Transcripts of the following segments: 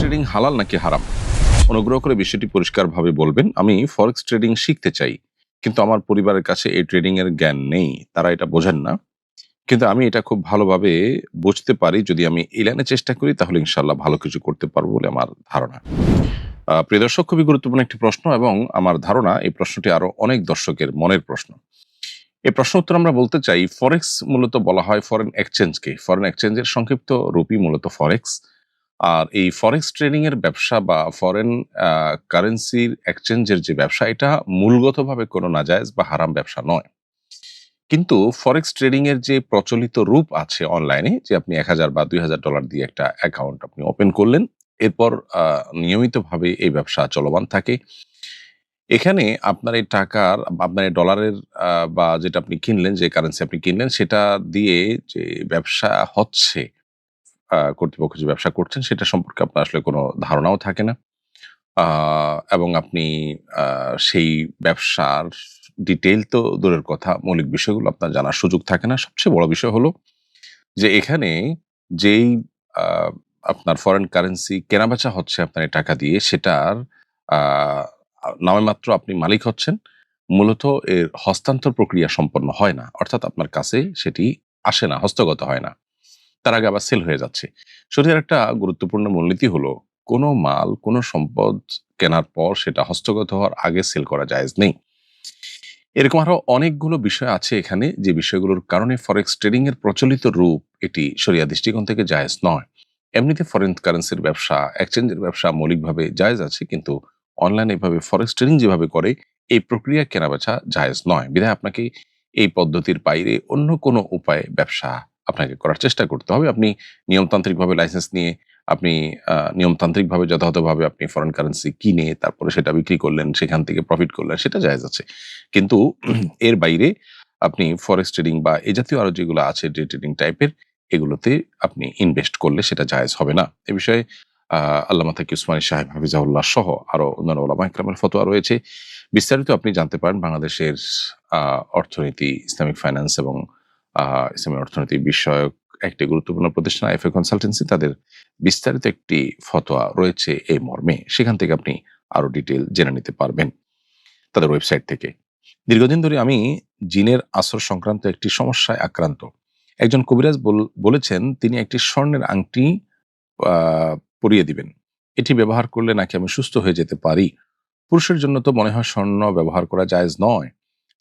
Trading হালাল নাকি হারাম? অনুগ্রহ করে বিষয়টি পরিষ্কারভাবে বলবেন। আমি ফরেক্স ট্রেডিং শিখতে চাই। কিন্তু আমার পরিবারের কাছে এই ট্রেডিং এর জ্ঞান নেই। তারা এটা বোঝেন না। কিন্তু আমি এটা খুব ভালোভাবে বুঝতে পারি। যদি আমি এই লাইনে চেষ্টা করি তাহলে ইনশাআল্লাহ ভালো কিছু করতে পারবো বলে আমার ধারণা। প্রিয় দর্শক, খুবই গুরুত্বপূর্ণ একটি প্রশ্ন এবং আমার ধারণা এই প্রশ্নটি আরো অনেক দর্শকের মনের প্রশ্ন। এই প্রশ্ন উত্তর আমরা বলতে চাই, ফরেক্স মূলত বলা হয় ফরেন এক্সচেঞ্জকে। ফরেন এক্সচেঞ্জের সংক্ষিপ্ত রূপই মূলত ফরেক্স। আর এই ফরেক্স ট্রেডিং এর ব্যবসা বা ফরেন কারেন্সির এক্সচেঞ্জের যে ব্যবসা, এটা মূলগতভাবে কোনো নাজায়েজ বা হারাম ব্যবসা নয়। কিন্তু ফরেক্স ট্রেডিং এর যে প্রচলিত রূপ আছে অনলাইনে, যে আপনি $1000 বা $2000 দিয়ে একটা অ্যাকাউন্ট আপনি ওপেন করলেন। এরপর নিয়মিতভাবে এই ব্যবসা চলমান থাকে। এখানে আপনার এই টাকার বা আপনার এই ডলারের বা যেটা আপনি কিনলেন, যে কারেন্সি আপনি কিনলেন, সেটা দিয়ে যে ব্যবসা হচ্ছে, কর্তৃপক্ষ যে ব্যবসা করছেন সেটা সম্পর্কে আপনার আসলে কোনো ধারণাও থাকে না। আ এবং আপনি আ সেই ব্যবসার ডিটেইল তো দূরের কথা, মৌলিক বিষয়গুলো আপনার জানার সুযোগ থাকে না। সবচেয়ে বড় বিষয় হলো যে এখানে যেই আ আপনার ফরেন কারেন্সি কেনাবেচা হচ্ছে আপনার এই টাকা দিয়ে, সেটার আ নামেমাত্র আপনি মালিক হচ্ছেন। মূলত এর হস্তান্তর প্রক্রিয়া সম্পন্ন হয় না। অর্থাৎ আপনার কাছে সেটি আসে না, হস্তগত হয় না। তার আগে আবার সেল হয়ে যাচ্ছে। শরিয়ার একটা গুরুত্বপূর্ণ মূলনীতি হলো, কোনো মাল, কোনো সম্পদ কেনার পর সেটা হস্তগত হওয়ার আগে সেল করা জায়েজ নেই। এরকম আরো অনেকগুলো বিষয় আছে এখানে, যে বিষয়গুলোর কারণে ফরেক্স ট্রেডিং এর প্রচলিত রূপ এটি শরিয়া দৃষ্টিকোণ থেকে জায়েজ নয়। এমনিতে ফরেন কারেন্সির ব্যবসা, এক্সচেঞ্জের ব্যবসা মৌলিকভাবে জায়েজ আছে, কিন্তু অনলাইনে এভাবে ফরেক্স ট্রেডিং যেভাবে করে, এই প্রক্রিয়া কেনাবেচা জায়েজ নয়। বিধায় আপনাকে এই পদ্ধতির বাইরে অন্য কোনো উপায়ে ব্যবসা আপনাকে করার চেষ্টা করতে হবে। আপনি নিয়মতান্ত্রিকভাবে লাইসেন্স নিয়ে আপনি নিয়মতান্ত্রিকভাবে যথাযথভাবে আপনি ফরেন কারেন্সি কিনে তারপরে সেটা বিক্রি করলেন, সেখান থেকে প্রফিট করলেন, সেটা জায়েজ আছে। কিন্তু এর বাইরে আপনি ফরেক্স ট্রেডিং বা এ জাতীয় আরো যেগুলো আছে ডে ট্রেডিং টাইপের, এগুলোতে আপনি ইনভেস্ট করলে সেটা জায়েজ হবে না। এ বিষয়ে আল্লামা তাকি উসমানী সাহেব হাফিজাহুল্লাহ সহ আরো অন্যান্য উলামা ইকরামের ফতোয়া রয়েছে। বিস্তারিত আপনি জানতে পারেন বাংলাদেশের আ অর্থনীতি, ইসলামিক ফাইন্যান্স এবং ইসলামী অর্থনীতি বিষয়ক একটি গুরুত্বপূর্ণ প্রতিষ্ঠান এফএ কনসালটেন্সি, তাদের বিস্তারিত একটি ফতোয়া রয়েছে এই মর্মে। সেখান থেকে আপনি আরো ডিটেইল জেনে নিতে পারবেন তাদের ওয়েবসাইট থেকে। দীর্ঘদিন ধরে আমি জিনের আসর সংক্রান্ত একটি সমস্যায় আক্রান্ত। একজন কবিরাজ বলেছেন তিনি একটি স্বর্ণের আংটি আ পরিয়ে দিবেন। এটি ব্যবহার করলে নাকি আমি সুস্থ হয়ে যেতে পারি। পুরুষের জন্য তো মনে হয় স্বর্ণ ব্যবহার করা জায়েজ নয়।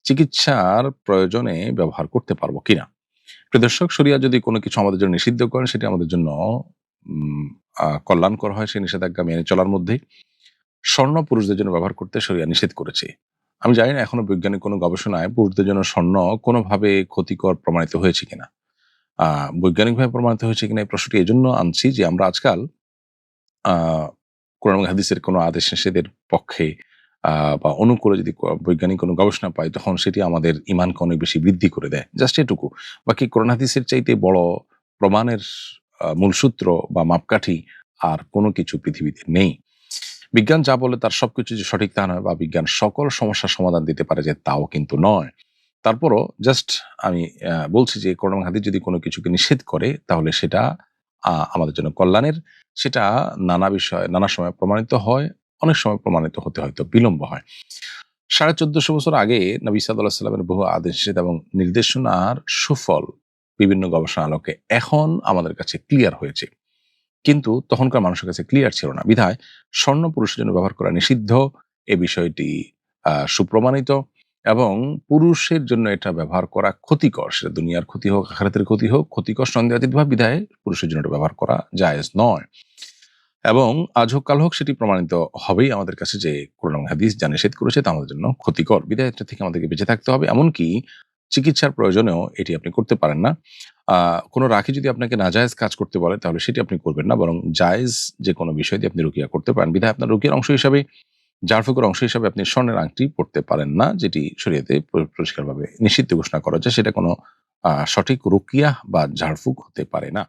চিকিৎসার প্রয়োজনে ব্যবহার করতে পারবো কিনা? প্রিয় দর্শক, শরিয়া যদি কোনো কিছু আমাদের জন্য নিষিদ্ধ করেন, সেটি আমাদের জন্য উম কল্যাণকর হয় সেই নিষেধাজ্ঞা মেনে চলার মধ্যে। স্বর্ণ পুরুষদের জন্য ব্যবহার করতে শরিয়া নিষেধ করেছে। আমি জানি না এখনো বৈজ্ঞানিক কোনো গবেষণায় পুরুষদের জন্য স্বর্ণ কোনোভাবে ক্ষতিকর প্রমাণিত হয়েছে কিনা। আ বৈজ্ঞানিকভাবে প্রমাণিত হয়েছে কিনা এই প্রশ্নটি এজন্য আনছি যে আমরা আজকাল আ কোরআন এবং হাদিসের কোনো আদেশ নিষেধের পক্ষে আ বা অনুকূলে যদি বৈজ্ঞানিক কোনো গবেষণা পাই, তখন সেটি আমাদের ঈমানকে অনেক বেশি বৃদ্ধি করে দেয়। জাস্ট এটুকু। বাকি কোরআন হাদিসের চাইতে বড় প্রমাণের মূলসূত্র বা মাপকাঠি আর কোনো কিছু পৃথিবীতে নেই। বিজ্ঞান যা বলে তার সবকিছু যে সঠিক তা নয়, বা বিজ্ঞান সকল সমস্যার সমাধান দিতে পারে যে তাও কিন্তু নয়। তারপরও জাস্ট আমি বলছি যে কোরআন এবং হাদিস যদি কোনো কিছুকে নিষেধ করে তাহলে সেটা আমাদের জন্য কল্যাণের। সেটা নানা বিষয় নানা সময় প্রমাণিত হয়। অনেক সময় প্রমাণিত হতে হয়তো বিলম্ব হয়। ১৪৫০ বছর আগে নবী সাল্লাল্লাহু আলাইহি ওয়াসাল্লামের বহু আদেশ নিষেধ এবং নির্দেশনার সুফল বিভিন্ন গবেষণার আলোকে এখন আমাদের কাছে ক্লিয়ার হয়েছে। কিন্তু তখনকার মানুষের কাছে ক্লিয়ার ছিল না। বিধায় স্বর্ণ পুরুষের জন্য ব্যবহার করা নিষিদ্ধ, এ বিষয়টি সুপ্রমাণিত, এবং পুরুষের জন্য এটা ব্যবহার করা ক্ষতিকর। সেটা দুনিয়ার ক্ষতি হোক, আখিরাতের ক্ষতি হোক, ক্ষতিকর সন্দেহাতীতভাবে, বিধায় পুরুষের জন্য এটা ব্যবহার করা জায়েজ নয়। এবং আজ হোক কাল হোক সেটি প্রমাণিত হবেই আমাদের কাছে যে কোরআন এবং হাদিস যা নিষেধ করেছে তা আমাদের জন্য ক্ষতিকর। বিধায় এটা থেকে আমাদেরকে বেঁচে থাকতে হবে। এমনকি চিকিৎসার প্রয়োজনেও এটি আপনি করতে পারেন না। কোনো রাখি যদি আপনাকে নাজায়েজ কাজ করতে বলে তাহলে সেটি আপনি করবেন না। বরং জায়েজ যে কোনো বিষয় দিয়ে আপনি রুকিয়া করতে পারেন। বিধায় আপনার রুকিয়ার অংশ হিসাবে, ঝাড়ফুঁকের অংশ হিসাবে আপনি স্বর্ণের আংটি পড়তে পারেন না, যেটি শরিয়াতে পরিষ্কারভাবে নিষিদ্ধ ঘোষণা করা হয়েছে। সেটা কোনো সঠিক রুকিয়াহ বা ঝাড়ফুঁক হতে পারে না।